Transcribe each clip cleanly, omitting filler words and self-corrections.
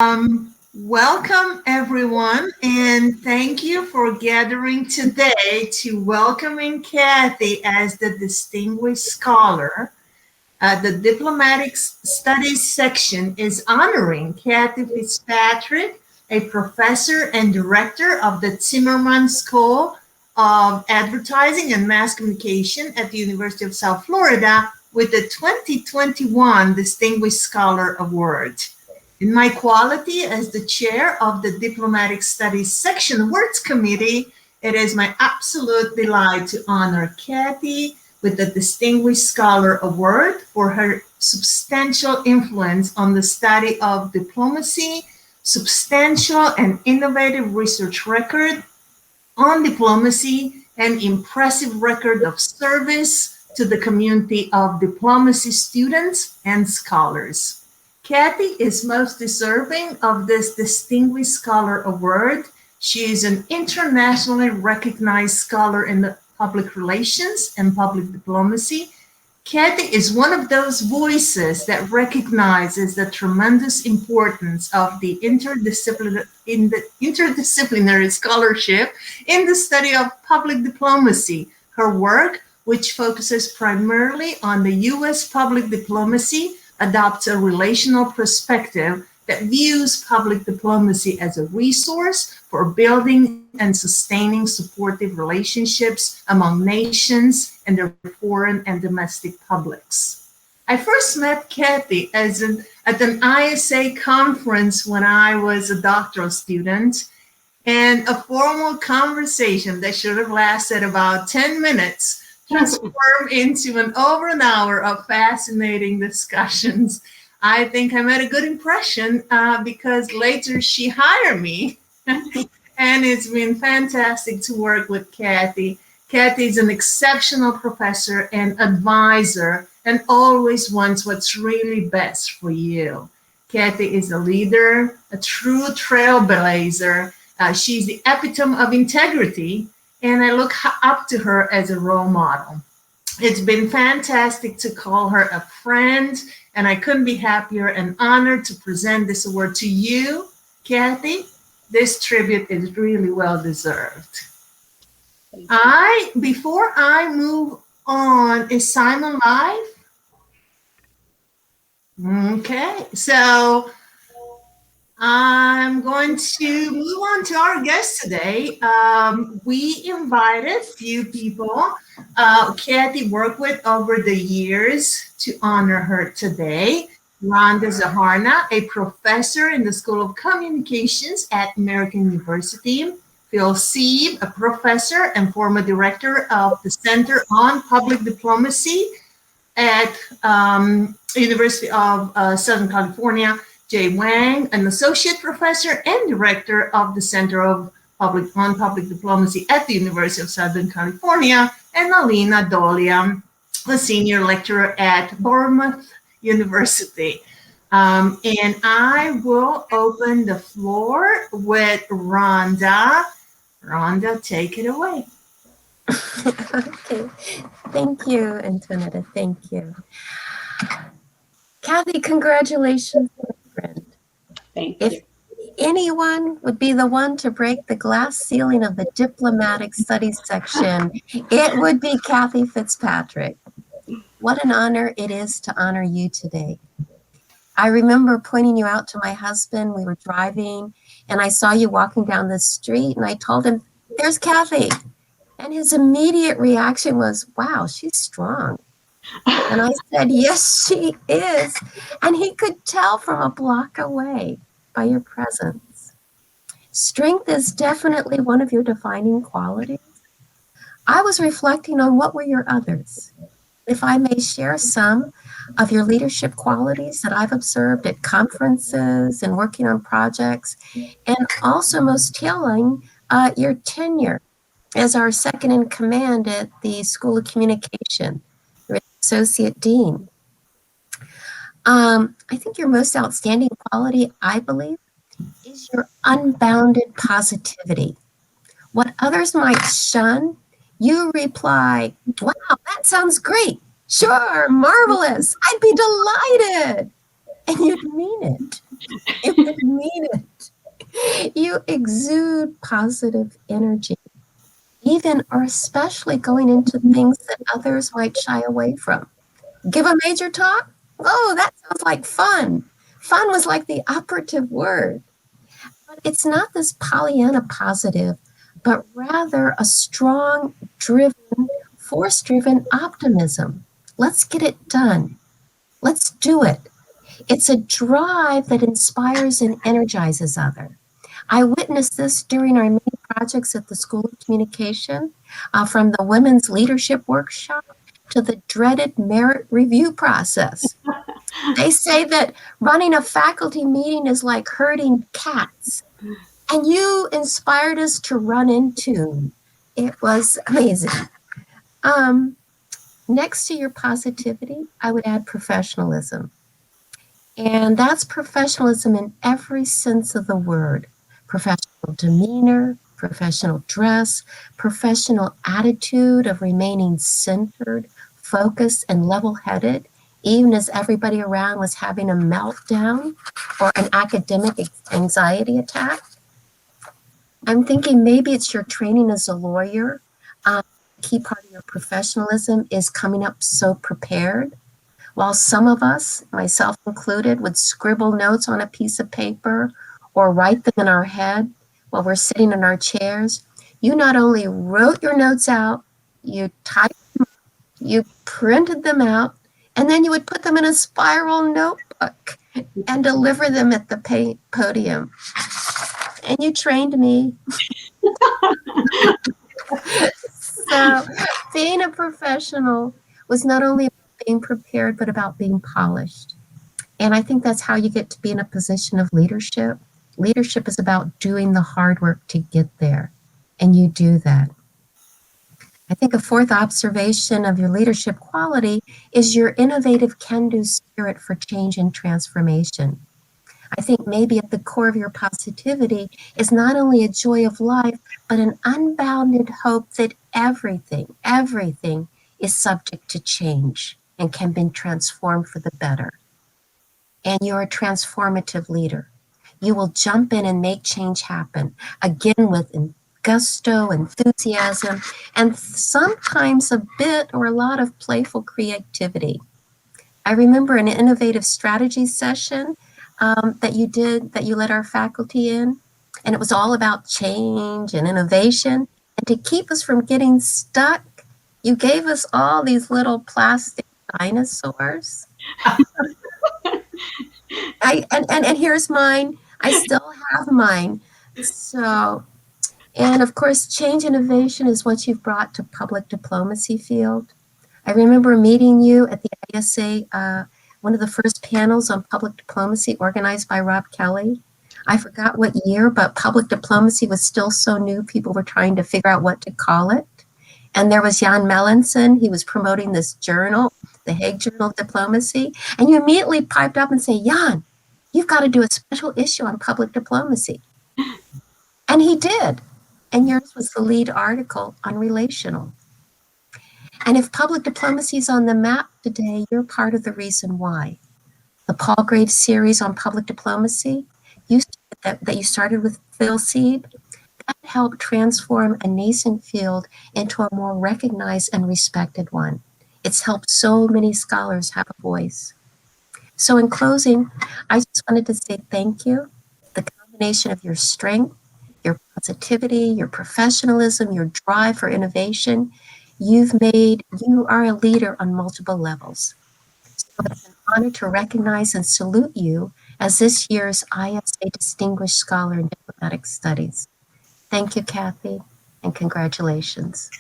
Welcome everyone, and thank you for gathering today to welcoming Kathy as the Distinguished Scholar. The Diplomatic Studies section is honoring Kathy Fitzpatrick, a professor and director of the Zimmerman School of Advertising and Mass Communication at the University of South Florida, with the 2021 Distinguished Scholar Award. In my quality as the chair of the Diplomatic Studies Section Awards Committee, it is my absolute delight to honor Kathy with the Distinguished Scholar Award for her substantial influence on the study of diplomacy, substantial and innovative research record on diplomacy, and impressive record of service to the community of diplomacy students and scholars. Kathy is most deserving of this Distinguished Scholar Award. She is an internationally recognized scholar in the public relations and public diplomacy. Kathy is one of those voices that recognizes the tremendous importance of the interdisciplinary scholarship in the study of public diplomacy. Her work, which focuses primarily on the U.S. public diplomacy, adopts a relational perspective that views public diplomacy as a resource for building and sustaining supportive relationships among nations and their foreign and domestic publics. I first met Kathy at an ISA conference when I was a doctoral student, and a formal conversation that should have lasted about 10 minutes transformed into over an hour of fascinating discussions. I think I made a good impression because later she hired me, and it's been fantastic to work with Kathy. Kathy is an exceptional professor and advisor and always wants what's really best for you. Kathy is a leader, a true trailblazer. She's the epitome of integrity, and I look up to her as a role model. It's been fantastic to call her a friend, and I couldn't be happier and honored to present this award to you, Kathy. This tribute is really well deserved. Before I move on, is Simon live? Okay, so I'm going to move on to our guest today. We invited a few people Kathy worked with over the years to honor her today. Rhonda Zaharna, a professor in the School of Communications at American University. Phil Sieb, a professor and former director of the Center on Public Diplomacy at University of Southern California. Jay Wang, an associate professor and director of the Center on Public Diplomacy at the University of Southern California, and Alina Dolia, a senior lecturer at Bournemouth University. And I will open the floor with Rhonda. Rhonda, take it away. Okay, thank you, Antoinetta, thank you. Kathy, congratulations, my friend. Thank you. If anyone would be the one to break the glass ceiling of the Diplomatic Studies section, it would be Kathy Fitzpatrick. What an honor it is to honor you today. I remember pointing you out to my husband. We were driving, and I saw you walking down the street, and I told him, "There's Kathy." And his immediate reaction was, "Wow, she's strong." And I said, "Yes, she is." And he could tell from a block away by your presence. Strength is definitely one of your defining qualities. I was reflecting on what were your others. If I may share some of your leadership qualities that I've observed at conferences and working on projects, and also most telling, your tenure as our second in command at the School of Communication, your associate dean. I think your most outstanding quality, I believe, is your unbounded positivity. What others might shun, you reply, "Wow, that sounds great. Sure, marvelous. I'd be delighted." And you'd mean it. You would mean it. You exude positive energy, even or especially going into things that others might shy away from. Give a major talk? Oh, that sounds like fun. Fun was like the operative word. But it's not this Pollyanna positive, but rather a strong, driven, force driven optimism. Let's get it done. Let's do it. It's a drive that inspires and energizes others. I witnessed this during our many projects at the School of Communication, from the Women's Leadership Workshop to the dreaded merit review process. They say that running a faculty meeting is like herding cats, and you inspired us to run into. It was amazing. Next to your positivity, I would add professionalism. And that's professionalism in every sense of the word. Professional demeanor, professional dress, professional attitude of remaining centered, focused, and level-headed, even as everybody around was having a meltdown or an academic anxiety attack. I'm thinking maybe it's your training as a lawyer. Key part of your professionalism is coming up so prepared. While some of us, myself included, would scribble notes on a piece of paper or write them in our head while we're sitting in our chairs, you not only wrote your notes out, you typed them, you printed them out, and then you would put them in a spiral notebook and deliver them at the podium. And you trained me. So being a professional was not only about being prepared, but about being polished. And I think that's how you get to be in a position of leadership. Leadership is about doing the hard work to get there, and you do that. I think a fourth observation of your leadership quality is your innovative can-do spirit for change and transformation. I think maybe at the core of your positivity is not only a joy of life, but an unbounded hope that everything is subject to change and can be transformed for the better. And you're a transformative leader. You will jump in and make change happen, again with gusto, enthusiasm, and sometimes a bit or a lot of playful creativity. I remember an innovative strategy session that you led our faculty in, and it was all about change and innovation. And to keep us from getting stuck, you gave us all these little plastic dinosaurs. And here's mine. I still have mine. So, and of course, change innovation is what you've brought to public diplomacy field. I remember meeting you at the ISA, one of the first panels on public diplomacy organized by Rob Kelly. I forgot what year, but public diplomacy was still so new, people were trying to figure out what to call it. And there was Jan Melison, he was promoting this journal, the Hague Journal of Diplomacy. And you immediately piped up and say, Jan, you've got to do a special issue on public diplomacy. And he did. And yours was the lead article on relational. And if public diplomacy is on the map today, you're part of the reason why. The Paul Graves series on public diplomacy, that you started with Phil Sieb, that helped transform a nascent field into a more recognized and respected one. It's helped so many scholars have a voice. So in closing, I just wanted to say thank you. The combination of your strength, your positivity, your professionalism, your drive for innovation, you are a leader on multiple levels. So it's an honor to recognize and salute you as this year's ISA Distinguished Scholar in Diplomatic Studies. Thank you, Kathy, and congratulations.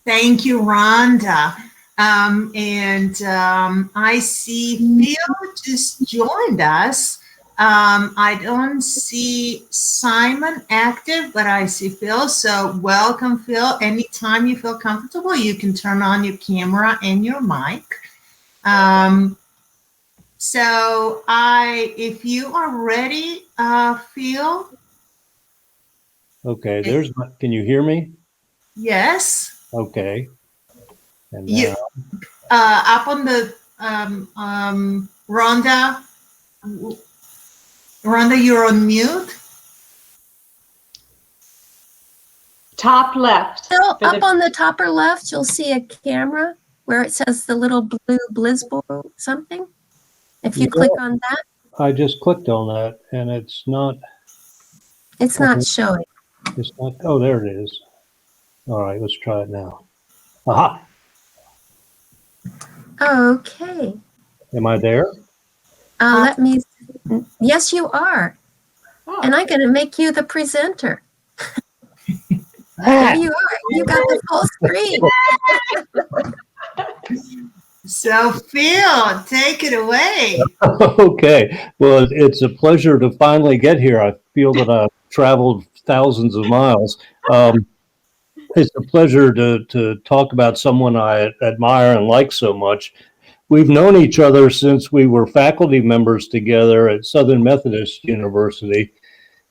Thank you, Rhonda. I see Phil just joined us. I don't see Simon active, but I see Phil. So welcome, Phil. Anytime you feel comfortable, you can turn on your camera and your mic. If you are ready, Phil. Okay, can you hear me? Yes. Okay. And up on the Rhonda, Rhonda, you're on mute. Top left. So up on the top or left, you'll see a camera where it says the little blue Blizzbo something. If you click on that, I just clicked on that and it's not showing. It's not. Oh, there it is. All right, let's try it now. Aha. Okay. Am I there? Let me. Yes, you are. Oh. And I'm going to make you the presenter. There you are. You got the full screen. So Phil, take it away. Okay. Well, it's a pleasure to finally get here. I feel that I've traveled thousands of miles. It's a pleasure to talk about someone I admire and like so much. We've known each other since we were faculty members together at Southern Methodist University.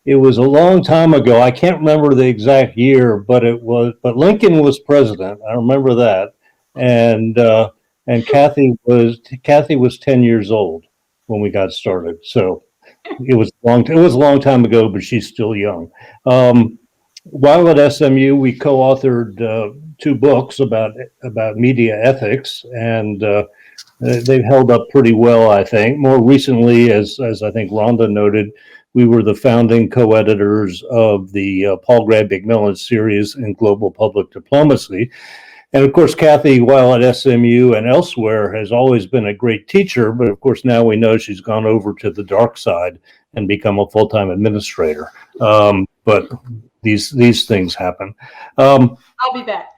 It was a long time ago. I can't remember the exact year, but Lincoln was president. I remember that. And Kathy was 10 years old when we got started. So it was a long time ago, but she's still young. While at SMU, we co-authored 2 books about media ethics, and they've held up pretty well, I think. More recently, as I think Rhonda noted, we were the founding co-editors of the Paul Grabig-Mellon series in global public diplomacy. And of course, Kathy, while at SMU and elsewhere, has always been a great teacher. But of course, now we know she's gone over to the dark side and become a full-time administrator. But these things happen. I'll be back.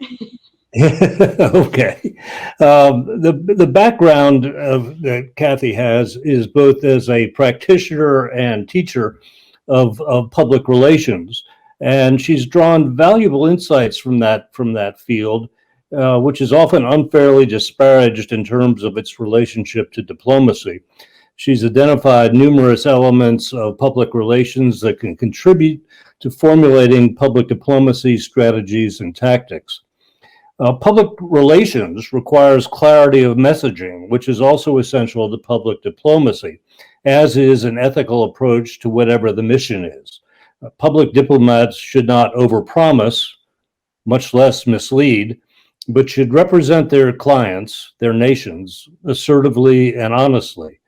Okay. The background that Kathy has is both as a practitioner and teacher of public relations, and she's drawn valuable insights from that field, which is often unfairly disparaged in terms of its relationship to diplomacy. She's identified numerous elements of public relations that can contribute to formulating public diplomacy strategies and tactics. Public relations requires clarity of messaging, which is also essential to public diplomacy, as is an ethical approach to whatever the mission is. Public diplomats should not overpromise, much less mislead, but should represent their clients, their nations, assertively and honestly.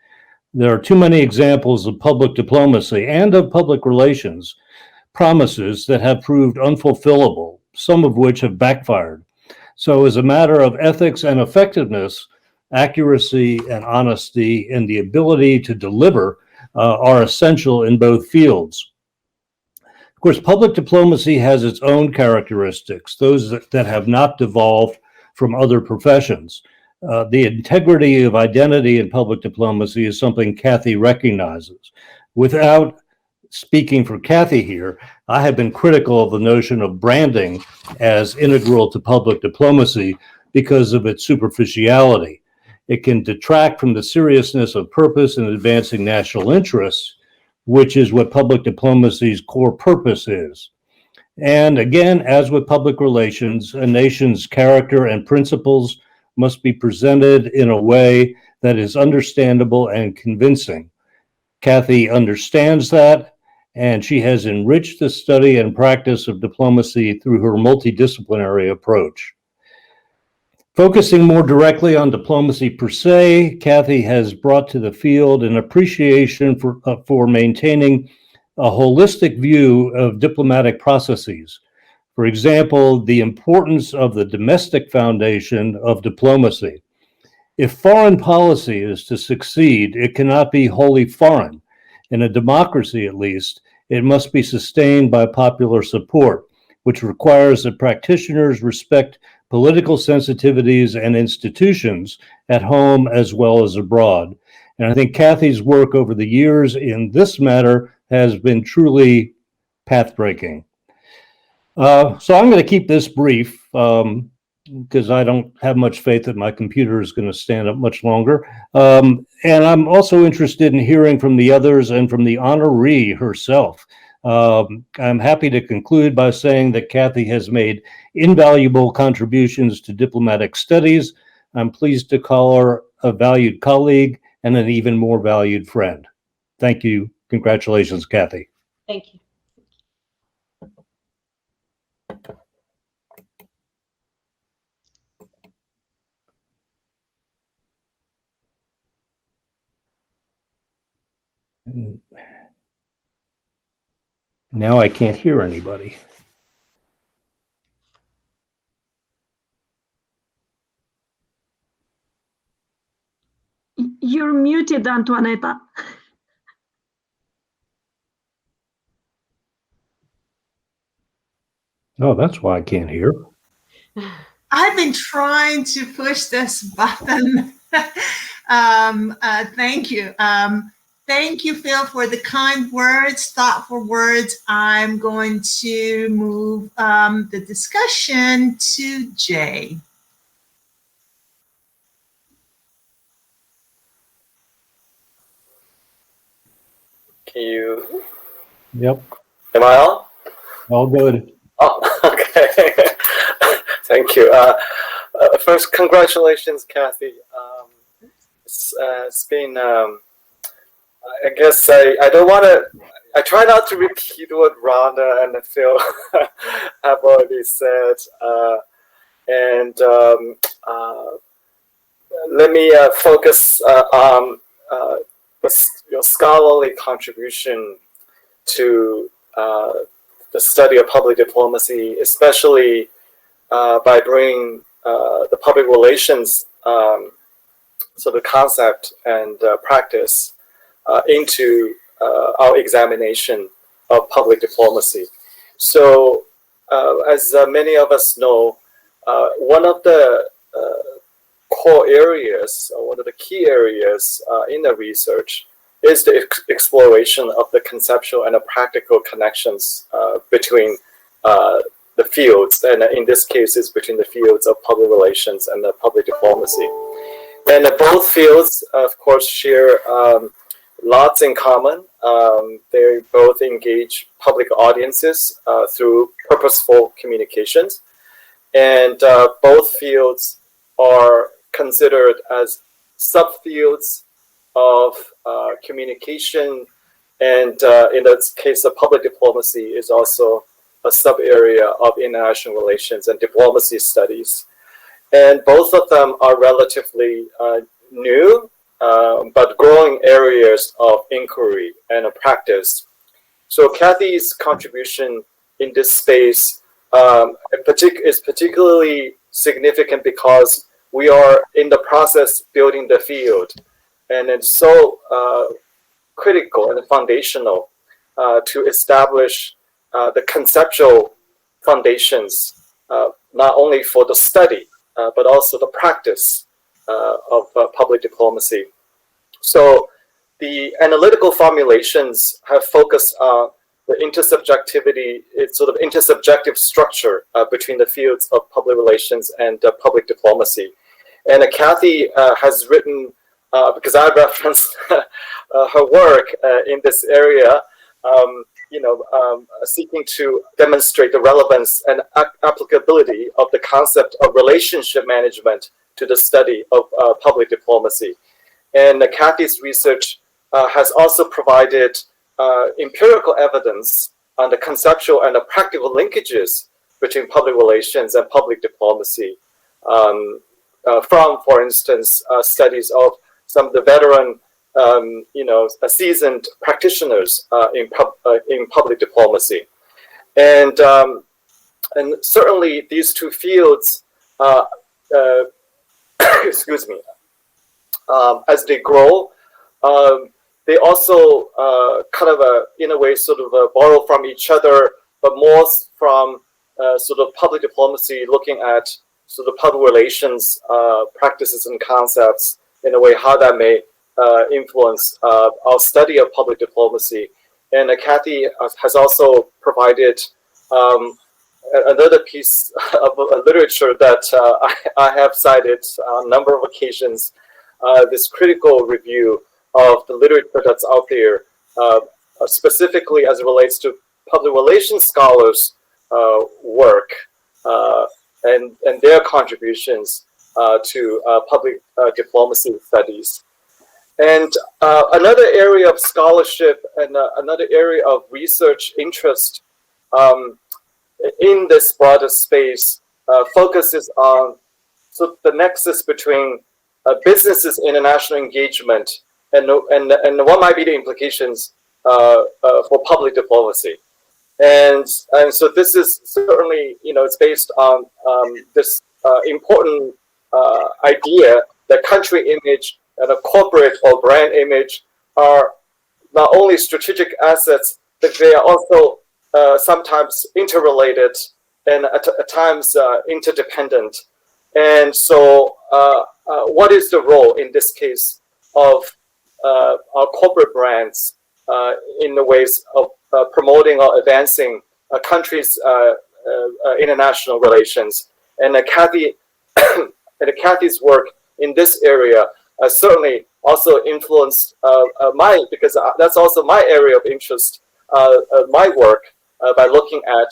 There are too many examples of public diplomacy and of public relations promises that have proved unfulfillable, some of which have backfired. So as a matter of ethics and effectiveness, accuracy and honesty and the ability to deliver are essential in both fields. Of course, public diplomacy has its own characteristics, those that have not devolved from other professions. The integrity of identity in public diplomacy is something Kathy recognizes. Without speaking for Kathy here, I have been critical of the notion of branding as integral to public diplomacy because of its superficiality. It can detract from the seriousness of purpose in advancing national interests, which is what public diplomacy's core purpose is. And again, as with public relations, a nation's character and principles must be presented in a way that is understandable and convincing. Kathy understands that, and she has enriched the study and practice of diplomacy through her multidisciplinary approach. Focusing more directly on diplomacy per se, Kathy has brought to the field an appreciation for maintaining a holistic view of diplomatic processes. For example, the importance of the domestic foundation of diplomacy. If foreign policy is to succeed, it cannot be wholly foreign. In a democracy, at least, it must be sustained by popular support, which requires that practitioners respect political sensitivities and institutions at home as well as abroad. And I think Kathy's work over the years in this matter has been truly path-breaking. So I'm going to keep this brief because I don't have much faith that my computer is going to stand up much longer. And I'm also interested in hearing from the others and from the honoree herself. I'm happy to conclude by saying that Kathy has made invaluable contributions to diplomatic studies. I'm pleased to call her a valued colleague, and an even more valued friend. Thank you. Congratulations, Kathy. Thank you. Now I can't hear anybody. You're muted, Antoinetta. Oh, that's why I can't hear. I've been trying to push this button. Thank you. Thank you, Phil, for the kind words, thoughtful words. I'm going to move the discussion to Jay. Can you? Yep, Am I on? all good. Oh, okay. Thank you. First, congratulations, Kathy. It's been. I guess I don't want to. I try not to repeat what Rhonda and Phil have already said. Let me focus on your scholarly contribution to the study of public diplomacy, especially by bringing the public relations sort of concept and practice into our examination of public diplomacy. So, as many of us know, one of the core areas, or one of the key areas in the research is the exploration of the conceptual and the practical connections between the fields, and in this case, it's between the fields of public relations and public diplomacy. And both fields, of course, share lots in common. They both engage public audiences through purposeful communications, and both fields are considered as subfields of communication, and in the case of public diplomacy, is also a sub-area of international relations and diplomacy studies. And both of them are relatively new, but growing areas of inquiry and practice. So Kathy's contribution in this space is particularly significant because we are in the process building the field, and it's so critical and foundational to establish the conceptual foundations, not only for the study, but also the practice of public diplomacy. So the analytical formulations have focused on the intersubjectivity, it's sort of intersubjective structure between the fields of public relations and public diplomacy. And Kathy has written, because I referenced her work in this area, seeking to demonstrate the relevance and applicability of the concept of relationship management to the study of public diplomacy. And Kathy's research has also provided empirical evidence on the conceptual and the practical linkages between public relations and public diplomacy from, for instance, studies of some of the veteran seasoned practitioners in public diplomacy, and certainly these two fields, excuse me, as they grow, they also in a way sort of borrow from each other, but more from sort of public diplomacy, looking at sort of public relations practices and concepts in a way how that may influence our study of public diplomacy. And Kathy has also provided another piece of literature that I have cited on a number of occasions, this critical review of the literature that's out there, specifically as it relates to public relations scholars' work and their contributions to public diplomacy studies. And another area of scholarship and another area of research interest in this broader space focuses on the nexus between businesses' international engagement and what might be the implications for public diplomacy. And so this is certainly, it's based on this important idea that country image and a corporate or brand image are not only strategic assets, but they are also sometimes interrelated and at times interdependent. And so what is the role in this case of our corporate brands in the ways of promoting or advancing a country's international relations? And Kathy's work in this area certainly also influenced because that's also my area of interest, my work, by looking at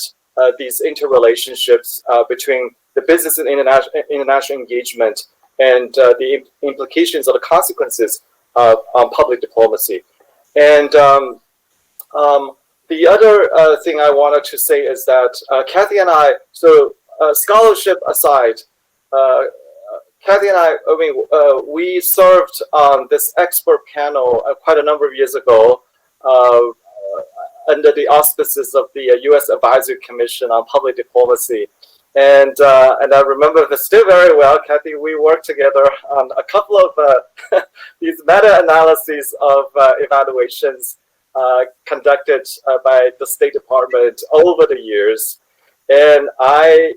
these interrelationships between the business and international engagement and the implications or the consequences on public diplomacy. And the other thing I wanted to say is that Kathy and I, so scholarship aside, Kathy and I mean, we served on this expert panel quite a number of years ago under the auspices of the U.S. Advisory Commission on Public Diplomacy. And I remember this still very well, Kathy. We worked together on a couple of these meta-analyses of evaluations conducted by the State Department over the years. And I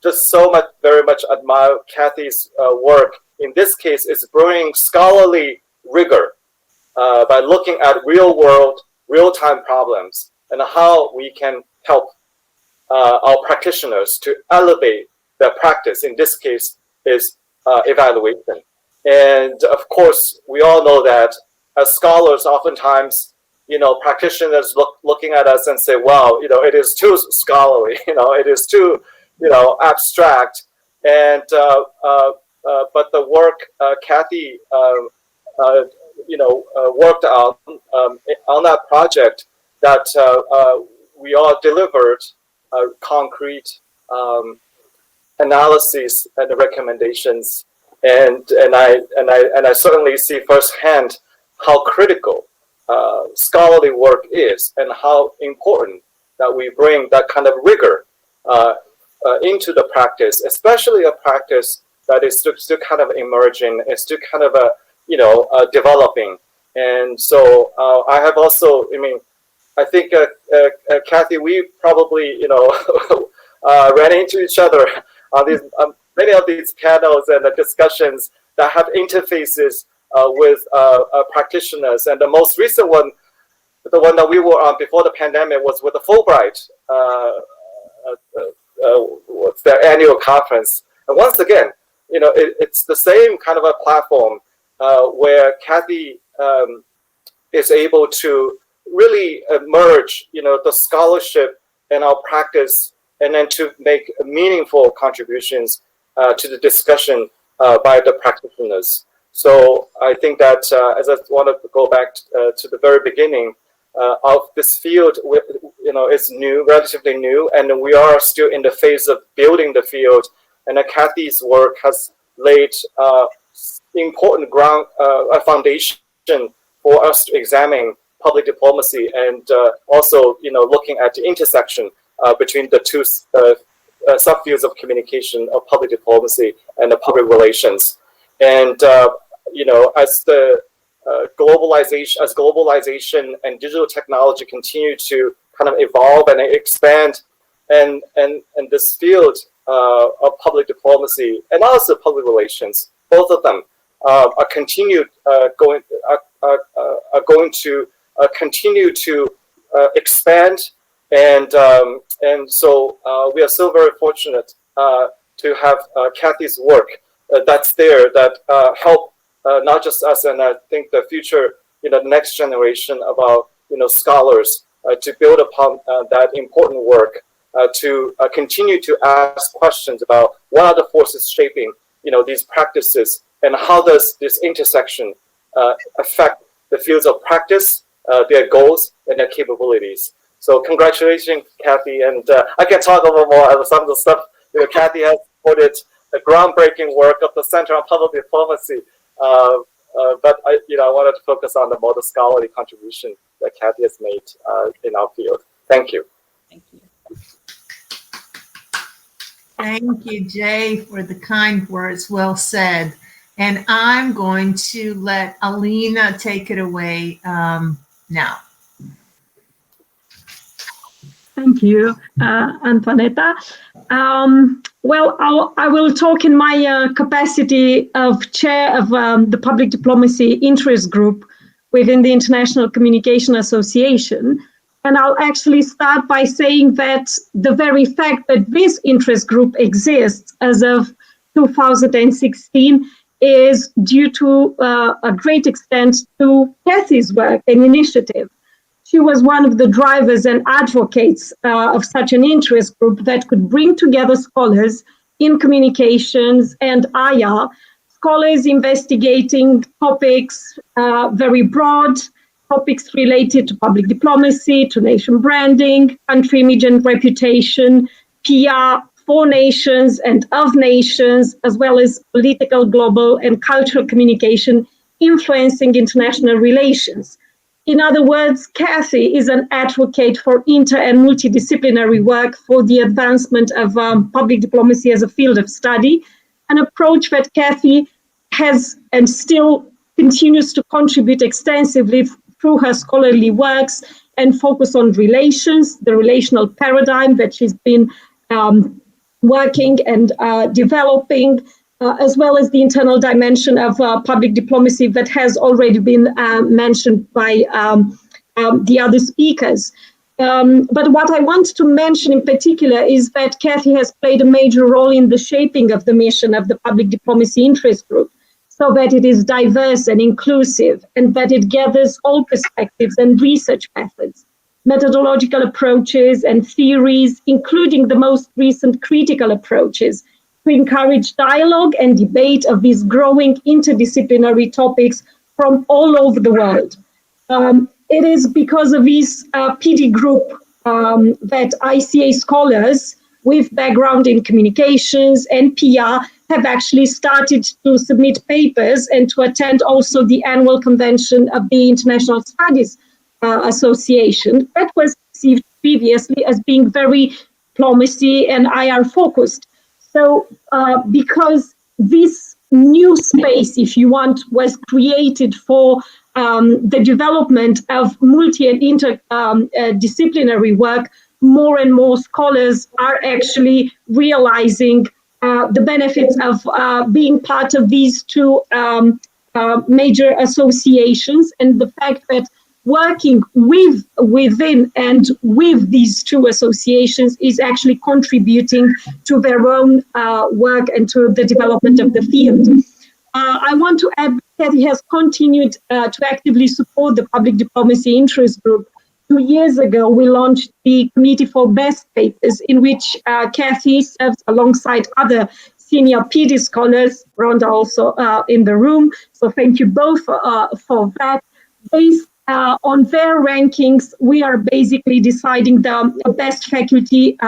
just very much admire Kathy's work. In this case, is bringing scholarly rigor by looking at real-world, real-time problems and how we can help our practitioners to elevate their practice. In this case, is evaluation. And of course, we all know that as scholars, oftentimes, practitioners looking at us and say, "Wow, it is too scholarly. It is too, abstract." And but the work Kathy, worked on that project that we all delivered concrete analyses and recommendations, and I certainly see firsthand how critical scholarly work is, and how important that we bring that kind of rigor into the practice, especially a practice that is still kind of emerging, it's still kind of developing. And so I have also, I think, Kathy, we probably, ran into each other on these many of these panels and discussions that have interfaces with practitioners. And the most recent one, the one that we were on before the pandemic, was with the Fulbright, their annual conference. And once again, it's the same kind of a platform where Kathy is able to really merge, the scholarship and our practice, and then to make meaningful contributions to the discussion by the practitioners. So I think that as I want to go back to the very beginning of this field, is new, relatively new, and we are still in the phase of building the field. And Kathy's work has laid important a foundation for us to examine public diplomacy, and also, looking at the intersection between the two subfields of communication of public diplomacy and the public relations. And as the globalization and digital technology continue to kind of evolve and expand, and this field of public diplomacy and also public relations, both of them are going to continue to expand, and so we are so very fortunate to have Kathy's work that's there, that help not just us, and I think the future, the next generation of our scholars to build upon that important work, to continue to ask questions about what are the forces shaping these practices, and how does this intersection affect the fields of practice, their goals, and their capabilities. So congratulations, Kathy, and I can talk a little more about some of the stuff Kathy has supported, the groundbreaking work of the Center on Public Diplomacy, but I wanted to focus on the more scholarly contribution that Kathy has made in our field. Thank you. Thank you. Thank you, Jay, for the kind words. Well said. And I'm going to let Alina take it away now. Thank you, Antoinetta. Well, I will talk in my capacity of chair of the Public Diplomacy Interest Group within the International Communication Association. And I'll actually start by saying that the very fact that this interest group exists as of 2016 is due to a great extent to Kathy's work and initiative. She was one of the drivers and advocates of such an interest group that could bring together scholars in communications and IR, scholars investigating topics very broad, topics related to public diplomacy, to nation branding, country image and reputation, PR for nations and of nations, as well as political, global, and cultural communication influencing international relations. In other words, Kathy is an advocate for inter and multidisciplinary work for the advancement of public diplomacy as a field of study, an approach that Kathy has and still continues to contribute extensively through her scholarly works and focus on relations, the relational paradigm that she's been working and developing, as well as the internal dimension of public diplomacy that has already been mentioned by the other speakers. But what I want to mention in particular is that Kathy has played a major role in the shaping of the mission of the Public Diplomacy Interest Group, so that it is diverse and inclusive, and that it gathers all perspectives and research methods, methodological approaches and theories, including the most recent critical approaches, to encourage dialogue and debate of these growing interdisciplinary topics from all over the world. It is because of this PD group that ICA scholars with background in communications and PR have actually started to submit papers and to attend also the annual convention of the International Studies Association that was perceived previously as being very diplomacy and IR focused. So because this new space, if you want, was created for the development of multi and interdisciplinary work, more and more scholars are actually realizing the benefits of being part of these two major associations, and the fact that working within and with these two associations is actually contributing to their own work and to the development of the field. I want to add that he has continued to actively support the Public Diplomacy Interest Group. 2 years ago, we launched the Committee for Best Papers, in which Kathy serves alongside other senior PD scholars, Rhonda also in the room. So thank you both for that. Based on their rankings, we are basically deciding the best faculty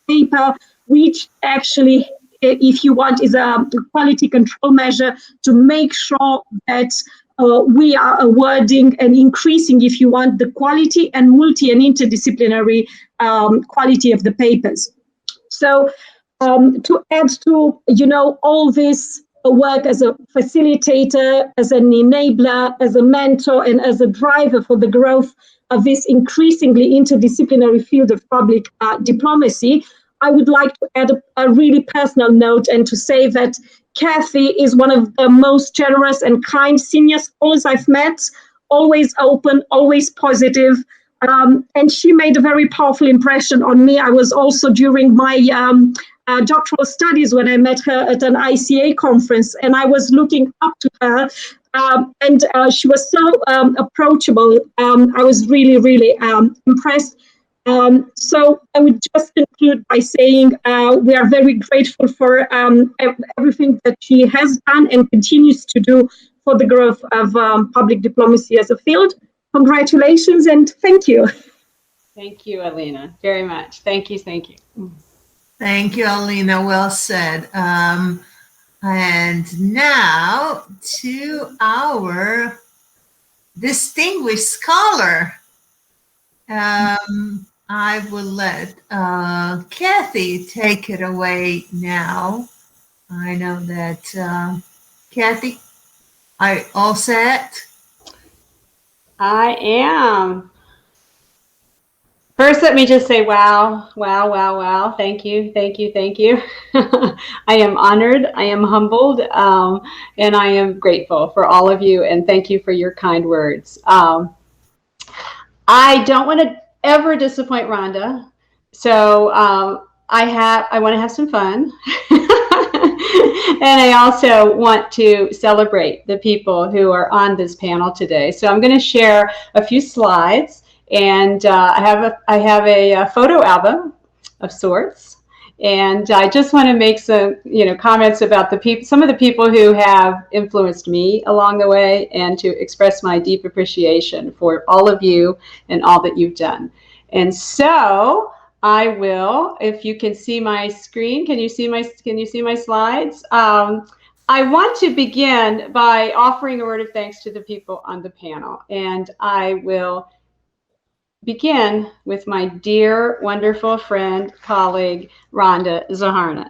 paper, which actually, if you want, is a quality control measure to make sure that we are awarding and increasing, if you want, the quality and multi and interdisciplinary quality of the papers. So to add to, all this work as a facilitator, as an enabler, as a mentor, and as a driver for the growth of this increasingly interdisciplinary field of public diplomacy, I would like to add a really personal note and to say that Kathy is one of the most generous and kind senior scholars I've met, always open, always positive, and she made a very powerful impression on me. I was also during my doctoral studies when I met her at an ICA conference, and I was looking up to her, and she was so approachable. I was really, really impressed. So I would just conclude by saying we are very grateful for everything that she has done and continues to do for the growth of public diplomacy as a field. Congratulations and thank you. Thank you, Alina, very much. Thank you, thank you. Thank you, Alina. Well said. And now to our distinguished scholar. I will let Kathy take it away now. I know that, Kathy, are you all set? I am. First, let me just say, wow, wow, wow, wow. Thank you, thank you, thank you. I am honored, I am humbled, and I am grateful for all of you, and thank you for your kind words. I don't want to ever disappoint Rhonda, so I want to have some fun. And I also want to celebrate the people who are on this panel today. So I'm going to share a few slides, and I have a photo album of sorts. And I just want to make some, comments about some of the people who have influenced me along the way, and to express my deep appreciation for all of you and all that you've done. And so I will, if you can see my screen, can you see my slides? I want to begin by offering a word of thanks to the people on the panel, and I will begin with my dear, wonderful friend, colleague, Rhonda Zaharna.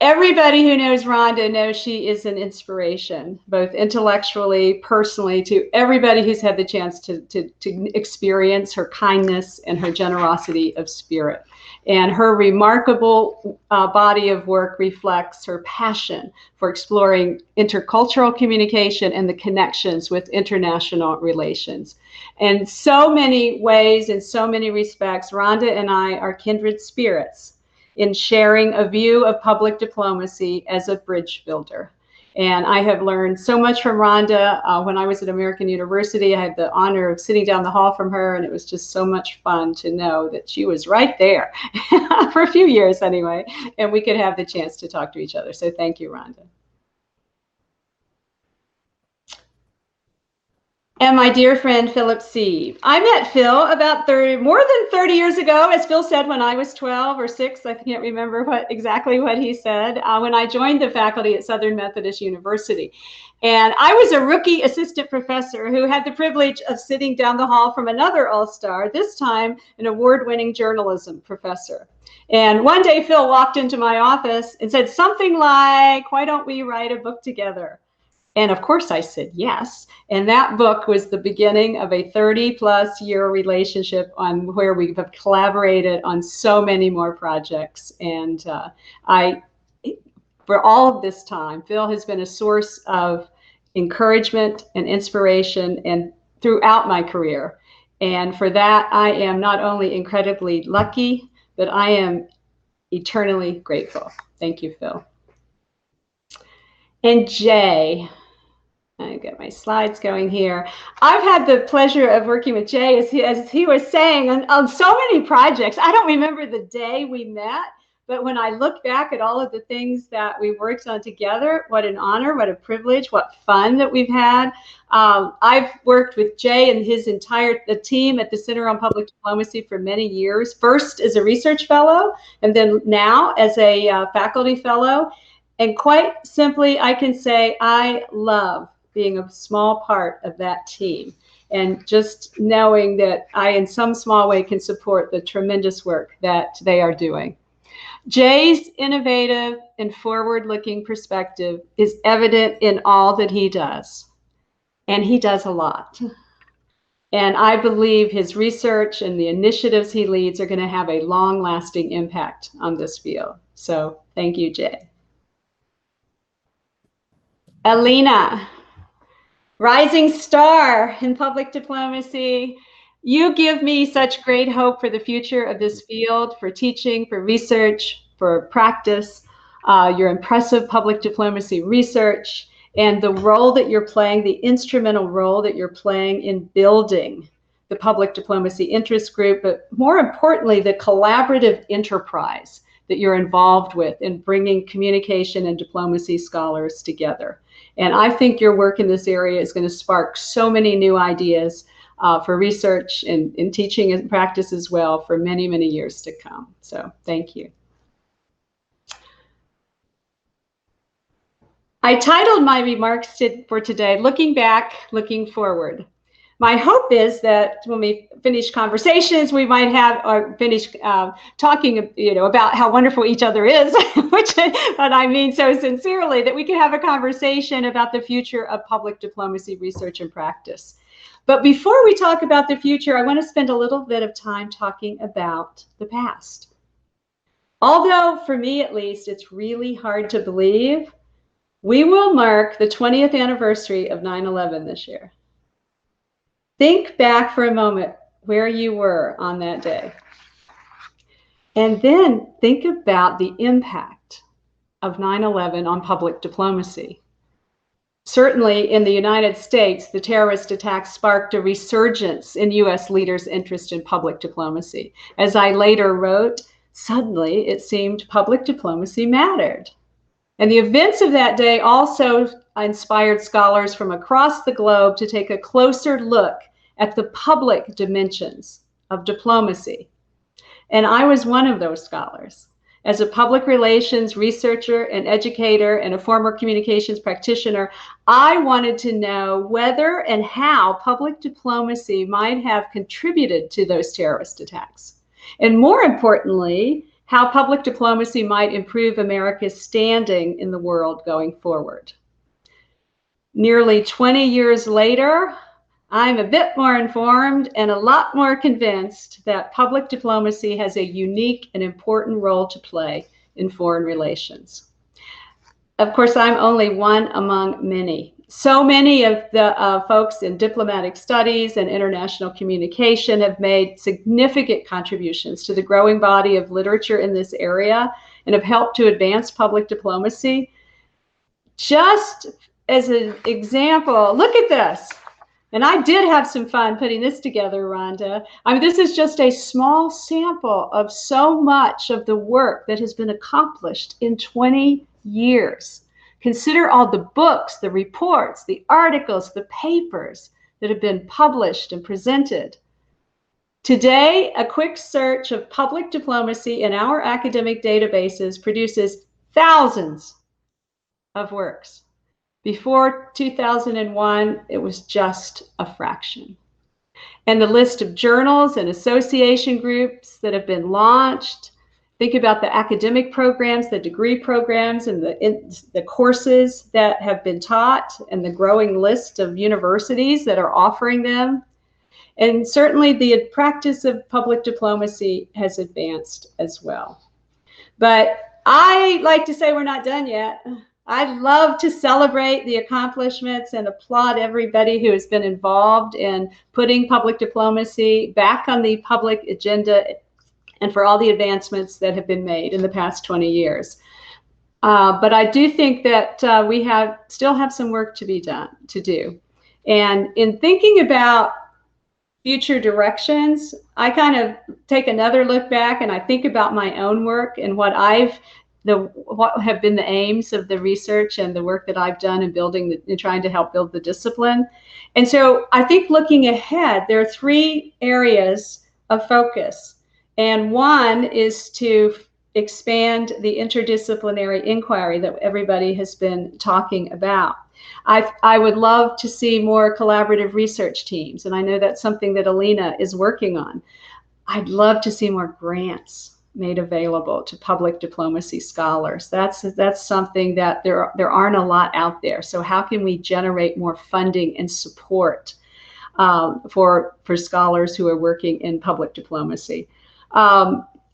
Everybody who knows Rhonda knows she is an inspiration, both intellectually, personally, to everybody who's had the chance to experience her kindness and her generosity of spirit. And her remarkable body of work reflects her passion for exploring intercultural communication and the connections with international relations. In so many ways, in so many respects, Rhonda and I are kindred spirits in sharing a view of public diplomacy as a bridge builder. And I have learned so much from Rhonda. When I was at American University, I had the honor of sitting down the hall from her, and it was just so much fun to know that she was right there for a few years anyway, and we could have the chance to talk to each other. So thank you, Rhonda. And my dear friend, Philip Sieve. I met Phil about more than 30 years ago, as Phil said, when I was 12 or 6. I can't remember exactly what he said, when I joined the faculty at Southern Methodist University. And I was a rookie assistant professor who had the privilege of sitting down the hall from another all-star, this time an award-winning journalism professor. And one day Phil walked into my office and said something like, "Why don't we write a book together?" And of course I said yes. And that book was the beginning of a 30+ year relationship on where we have collaborated on so many more projects. And for all of this time, Phil has been a source of encouragement and inspiration and throughout my career. And for that, I am not only incredibly lucky, but I am eternally grateful. Thank you, Phil. And Jay, I got my slides going here. I've had the pleasure of working with Jay, as he was saying, on so many projects. I don't remember the day we met, but when I look back at all of the things that we worked on together, what an honor, what a privilege, what fun that we've had. I've worked with Jay and his the team at the Center on Public Diplomacy for many years, first as a research fellow, and then now as a faculty fellow. And quite simply, I can say I love being a small part of that team, and just knowing that I, in some small way, can support the tremendous work that they are doing. Jay's innovative and forward-looking perspective is evident in all that he does, and he does a lot. And I believe his research and the initiatives he leads are going to have a long-lasting impact on this field. So thank you, Jay. Alina, rising star in public diplomacy. You give me such great hope for the future of this field, for teaching, for research, for practice, your impressive public diplomacy research, and the role that you're playing, the instrumental role that you're playing in building the public diplomacy interest group, but more importantly, the collaborative enterprise that you're involved with in bringing communication and diplomacy scholars together. And I think your work in this area is going to spark so many new ideas for research and in teaching and practice as well for many, many years to come. So thank you. I titled my remarks for today, Looking Back, Looking Forward. My hope is that when we finish conversations, we might have or finish talking, about how wonderful each other is, which I mean so sincerely, that we can have a conversation about the future of public diplomacy research and practice. But before we talk about the future, I want to spend a little bit of time talking about the past. Although, for me at least, it's really hard to believe, we will mark the 20th anniversary of 9/11 this year. Think back for a moment where you were on that day. And then think about the impact of 9/11 on public diplomacy. Certainly in the United States, the terrorist attack sparked a resurgence in US leaders' interest in public diplomacy. As I later wrote, suddenly it seemed public diplomacy mattered. And the events of that day also inspired scholars from across the globe to take a closer look at the public dimensions of diplomacy. And I was one of those scholars. As a public relations researcher and educator and a former communications practitioner, I wanted to know whether and how public diplomacy might have contributed to those terrorist attacks. And more importantly, how public diplomacy might improve America's standing in the world going forward. Nearly 20 years later, I'm a bit more informed and a lot more convinced that public diplomacy has a unique and important role to play in foreign relations. Of course, I'm only one among many. So many of the folks in diplomatic studies and international communication have made significant contributions to the growing body of literature in this area and have helped to advance public diplomacy. Just as an example, look at this. And I did have some fun putting this together, Rhonda. I mean, this is just a small sample of so much of the work that has been accomplished in 20 years. Consider all the books, the reports, the articles, the papers that have been published and presented. Today, a quick search of public diplomacy in our academic databases produces thousands of works. Before 2001, it was just a fraction. And the list of journals and association groups that have been launched, think about the academic programs, the degree programs, and the courses that have been taught, and the growing list of universities that are offering them. And certainly the practice of public diplomacy has advanced as well. But I like to say we're not done yet. I'd love to celebrate the accomplishments and applaud everybody who has been involved in putting public diplomacy back on the public agenda and for all the advancements that have been made in the past 20 years. But I do think that we still have some work to do. And in thinking about future directions, I kind of take another look back and I think about my own work and what have been the aims of the research and the work that I've done in trying to help build the discipline. And so I think looking ahead, there are 3 areas of focus. And one is to expand the interdisciplinary inquiry that everybody has been talking about. I would love to see more collaborative research teams, and I know that's something that Alina is working on. I'd love to see more grants made available to public diplomacy scholars. That's something that there aren't a lot out there. So how can we generate more funding and support for scholars who are working in public diplomacy?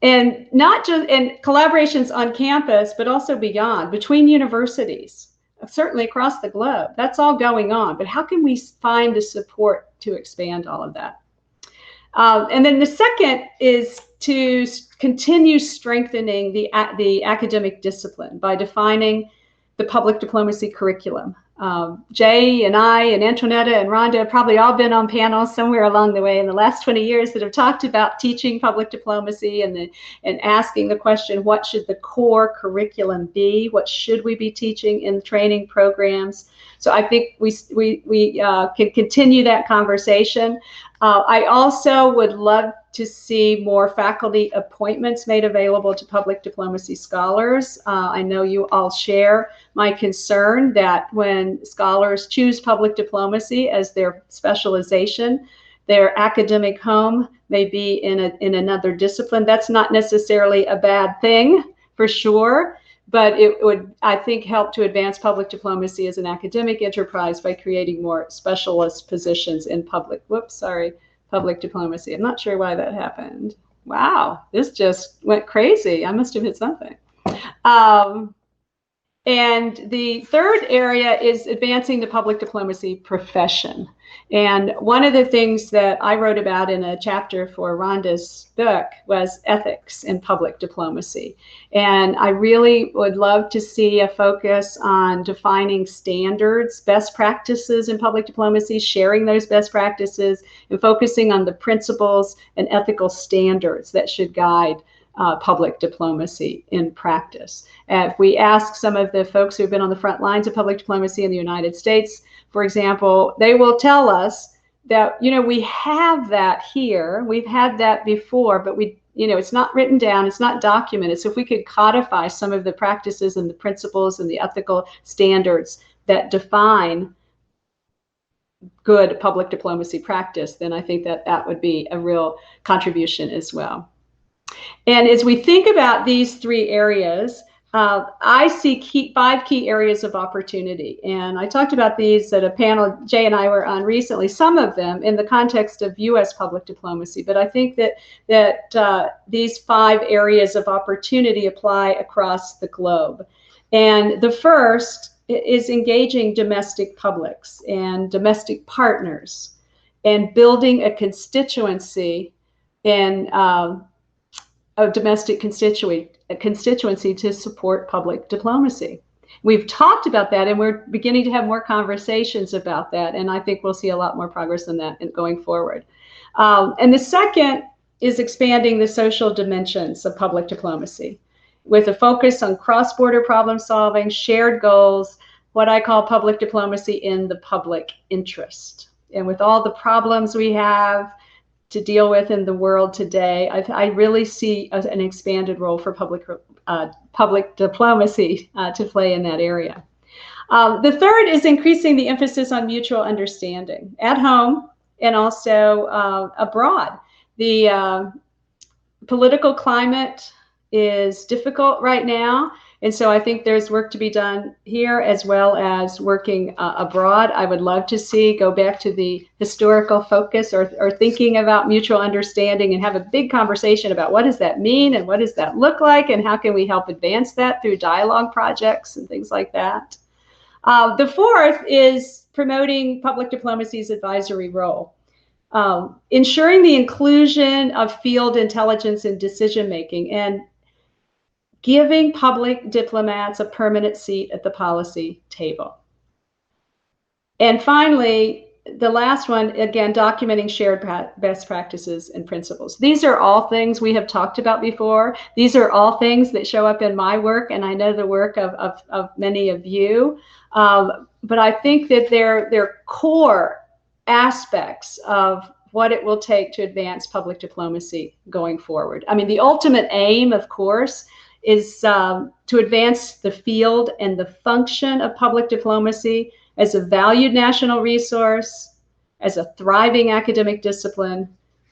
And not just in collaborations on campus, but also beyond, between universities, certainly across the globe. That's all going on. But how can we find the support to expand all of that? And then the second is to continue strengthening the academic discipline by defining the public diplomacy curriculum Jay and I and Antoinetta and Rhonda have probably all been on panels somewhere along the way in the last 20 years that have talked about teaching public diplomacy and asking the question, what should the core curriculum be? What should we be teaching in training programs? So I think we can continue that conversation. I also would love to see more faculty appointments made available to public diplomacy scholars. I know you all share my concern that when scholars choose public diplomacy as their specialization, their academic home may be in another discipline. That's not necessarily a bad thing, for sure, but it would, I think, help to advance public diplomacy as an academic enterprise by creating more specialist positions in public diplomacy. I'm not sure why that happened. Wow, this just went crazy. I must have hit something. And the third area is advancing the public diplomacy profession. And one of the things that I wrote about in a chapter for Rhonda's book was ethics in public diplomacy. And I really would love to see a focus on defining standards, best practices in public diplomacy, sharing those best practices, and focusing on the principles and ethical standards that should guide public diplomacy in practice. If we ask some of the folks who have been on the front lines of public diplomacy in the United States, for example, they will tell us that, you know, we have that here, we've had that before, but we, you know, it's not written down, it's not documented. So if we could codify some of the practices and the principles and the ethical standards that define good public diplomacy practice, then I think that that would be a real contribution as well. And as we think about these three areas, I see 5 key areas of opportunity. And I talked about these at a panel Jay and I were on recently, some of them in the context of U.S. public diplomacy. But I think that these 5 areas of opportunity apply across the globe. And the first is engaging domestic publics and domestic partners and building a constituency in a domestic constituency to support public diplomacy. We've talked about that, and we're beginning to have more conversations about that, and I think we'll see a lot more progress in that going forward. And the second is expanding the social dimensions of public diplomacy with a focus on cross-border problem solving, shared goals, what I call public diplomacy in the public interest. And with all the problems we have to deal with in the world today, I really see an expanded role for public diplomacy to play in that area. The third is increasing the emphasis on mutual understanding at home and also abroad. The political climate is difficult right now, and so I think there's work to be done here as well as working abroad. I would love to go back to the historical focus or thinking about mutual understanding and have a big conversation about what does that mean and what does that look like and how can we help advance that through dialogue projects and things like that. The fourth is promoting public diplomacy's advisory role. Ensuring the inclusion of field intelligence in decision making and giving public diplomats a permanent seat at the policy table. And finally, the last one, again, documenting shared best practices and principles. These are all things we have talked about before. These are all things that show up in my work, and I know the work of many of you. But I think that they're core aspects of what it will take to advance public diplomacy going forward. I mean, the ultimate aim, of course, is to advance the field and the function of public diplomacy as a valued national resource, as a thriving academic discipline,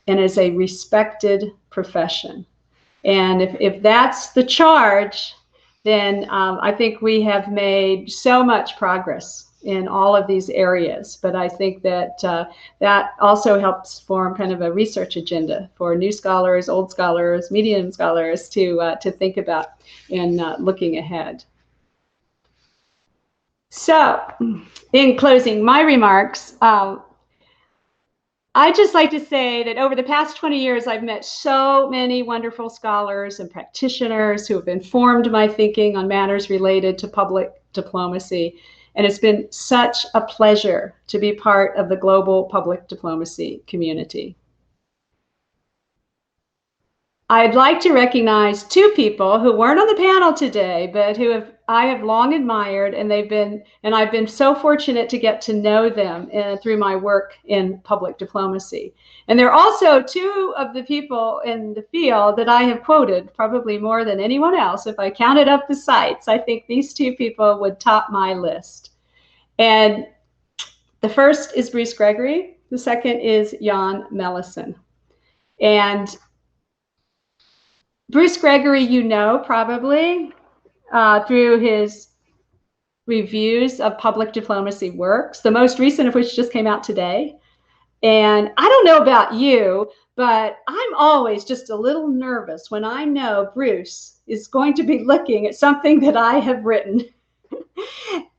and as a respected profession. And if that's the charge, then I think we have made so much progress in all of these areas. But I think that that also helps form kind of a research agenda for new scholars, old scholars, medium scholars to think about in looking ahead. So in closing my remarks, I'd just like to say that over the past 20 years, I've met so many wonderful scholars and practitioners who have informed my thinking on matters related to public diplomacy. And it's been such a pleasure to be part of the global public diplomacy community. I'd like to recognize two people who weren't on the panel today, but who I have long admired, and I've been so fortunate to get to know them through my work in public diplomacy. And they're also two of the people in the field that I have quoted probably more than anyone else. If I counted up the sites, I think these two people would top my list. And the first is Bruce Gregory. The second is Jan Melison. And Bruce Gregory, you know, probably through his reviews of public diplomacy works, the most recent of which just came out today. And I don't know about you, but I'm always just a little nervous when I know Bruce is going to be looking at something that I have written.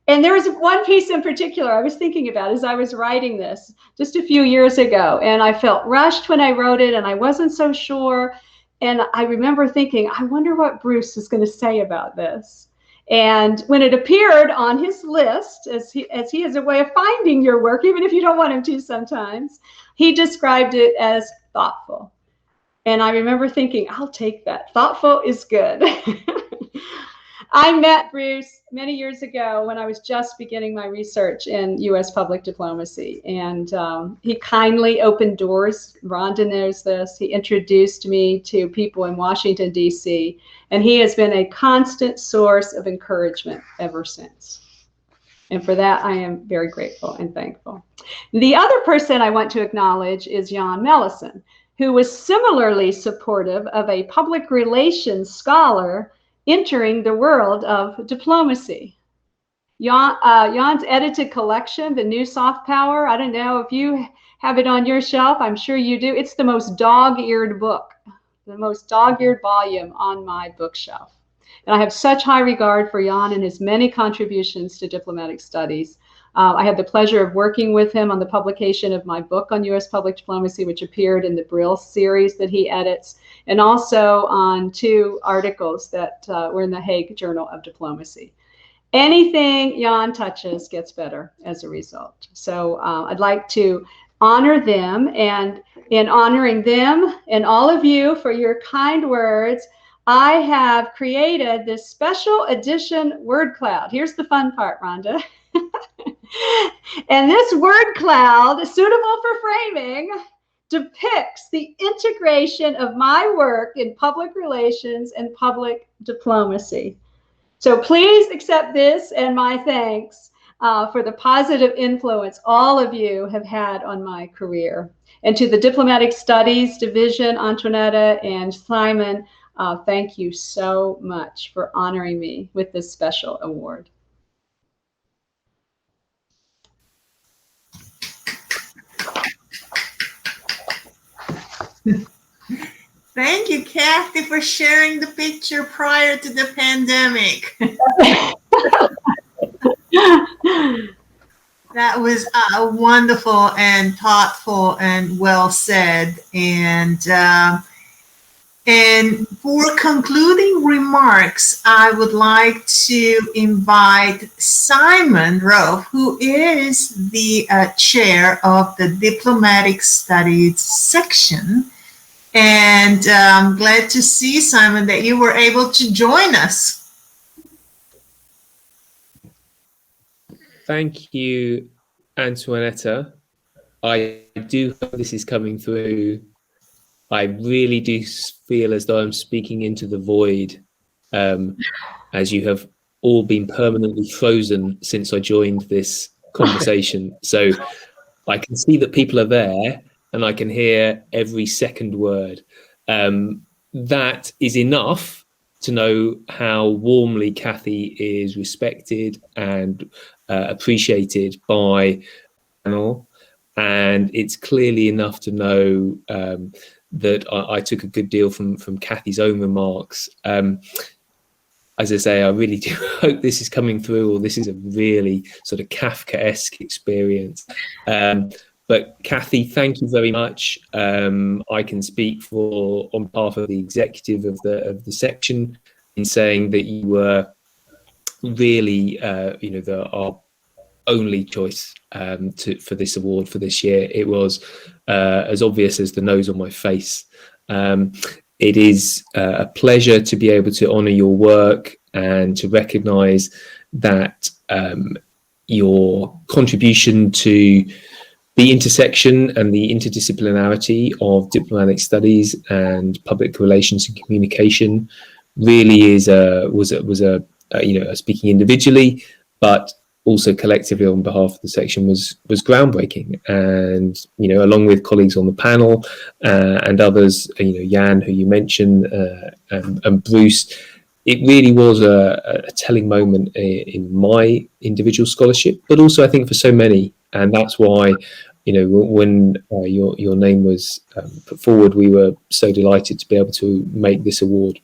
And there was one piece in particular I was thinking about as I was writing this just a few years ago. And I felt rushed when I wrote it, and I wasn't so sure. And I remember thinking, I wonder what Bruce is going to say about this. And when it appeared on his list, as he has a way of finding your work, even if you don't want him to sometimes, he described it as thoughtful. And I remember thinking, I'll take that. Thoughtful is good. I met Bruce many years ago when I was just beginning my research in U.S. public diplomacy. And he kindly opened doors. Rhonda knows this. He introduced me to people in Washington, D.C. And he has been a constant source of encouragement ever since. And for that, I am very grateful and thankful. The other person I want to acknowledge is Jan Melison, who was similarly supportive of a public relations scholar entering the world of diplomacy. Jan's edited collection, The New Soft Power, I don't know if you have it on your shelf, I'm sure you do. It's the most dog-eared book, the most dog-eared volume on my bookshelf. And I have such high regard for Jan and his many contributions to diplomatic studies. I had the pleasure of working with him on the publication of my book on U.S. public diplomacy, which appeared in the Brill series that he edits, and also on 2 articles that were in the Hague Journal of Diplomacy. Anything Jan touches gets better as a result. So I'd like to honor them, and in honoring them and all of you for your kind words, I have created this special edition word cloud. Here's the fun part, Rhonda. And this word cloud, suitable for framing, depicts the integration of my work in public relations and public diplomacy. So please accept this and my thanks for the positive influence all of you have had on my career. And to the Diplomatic Studies Division, Antoinetta and Simon, thank you so much for honoring me with this special award. Thank you, Kathy, for sharing the picture prior to the pandemic. That was wonderful and thoughtful and well said. And for concluding remarks, I would like to invite Simon Rowe, who is the chair of the Diplomatic Studies section. And I'm glad to see, Simon, that you were able to join us. Thank you, Antoinetta. I do hope this is coming through. I really do feel as though I'm speaking into the void, as you have all been permanently frozen since I joined this conversation. So I can see that people are there, and I can hear every second word. That is enough to know how warmly Kathy is respected and appreciated by the panel. And it's clearly enough to know that I took a good deal from Kathy's own remarks. As I say, I really do hope this is coming through, or this is a really sort of Kafkaesque experience. But Kathy, thank you very much. I can speak on behalf of the executive of the section in saying that you were really, our only choice for this award for this year. It was as obvious as the nose on my face. It is a pleasure to be able to honour your work and to recognise that your contribution to the intersection and the interdisciplinarity of diplomatic studies and public relations and communication really is speaking individually, but also collectively on behalf of the section was groundbreaking. And along with colleagues on the panel and others, Jan, who you mentioned, and Bruce, it really was a telling moment in my individual scholarship, but also I think for so many. And that's why, when your name was put forward, we were so delighted to be able to make this award.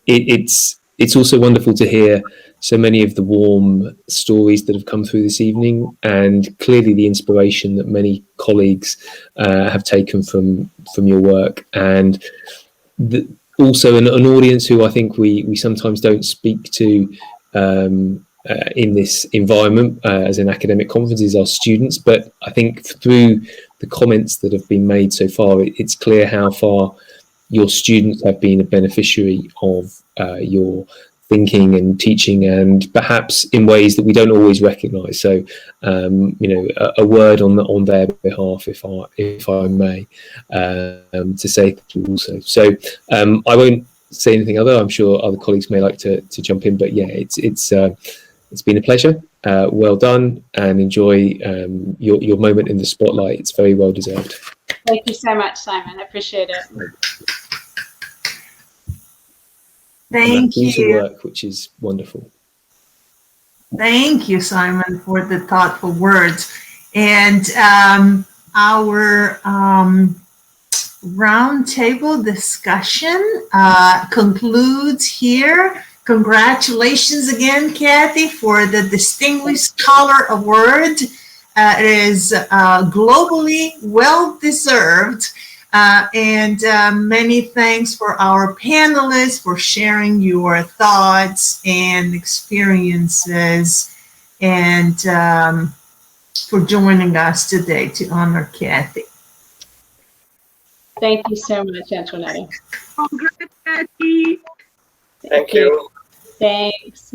It's also wonderful to hear so many of the warm stories that have come through this evening, and clearly the inspiration that many colleagues have taken from your work, and also an audience who I think we sometimes don't speak to in this environment as an academic conference is our students. But I think through the comments that have been made so far, it's clear how far your students have been a beneficiary of your thinking and teaching, and perhaps in ways that we don't always recognise. So, a word on their behalf, if I may, to say thank you also. So, I won't say anything other. I'm sure other colleagues may like to jump in, but yeah, it's been a pleasure. Well done, and enjoy your moment in the spotlight. It's very well deserved. Thank you so much, Simon. I appreciate it. Thank you. Work, which is wonderful. Thank you, Simon, for the thoughtful words. And our roundtable discussion concludes here. Congratulations again, Kathy, for the Distinguished Scholar Award. It is globally well-deserved. And many thanks for our panelists for sharing your thoughts and experiences, and for joining us today to honor Kathy. Thank you so much, Antoinetta. Congrats, Kathy. Thank you. Thanks.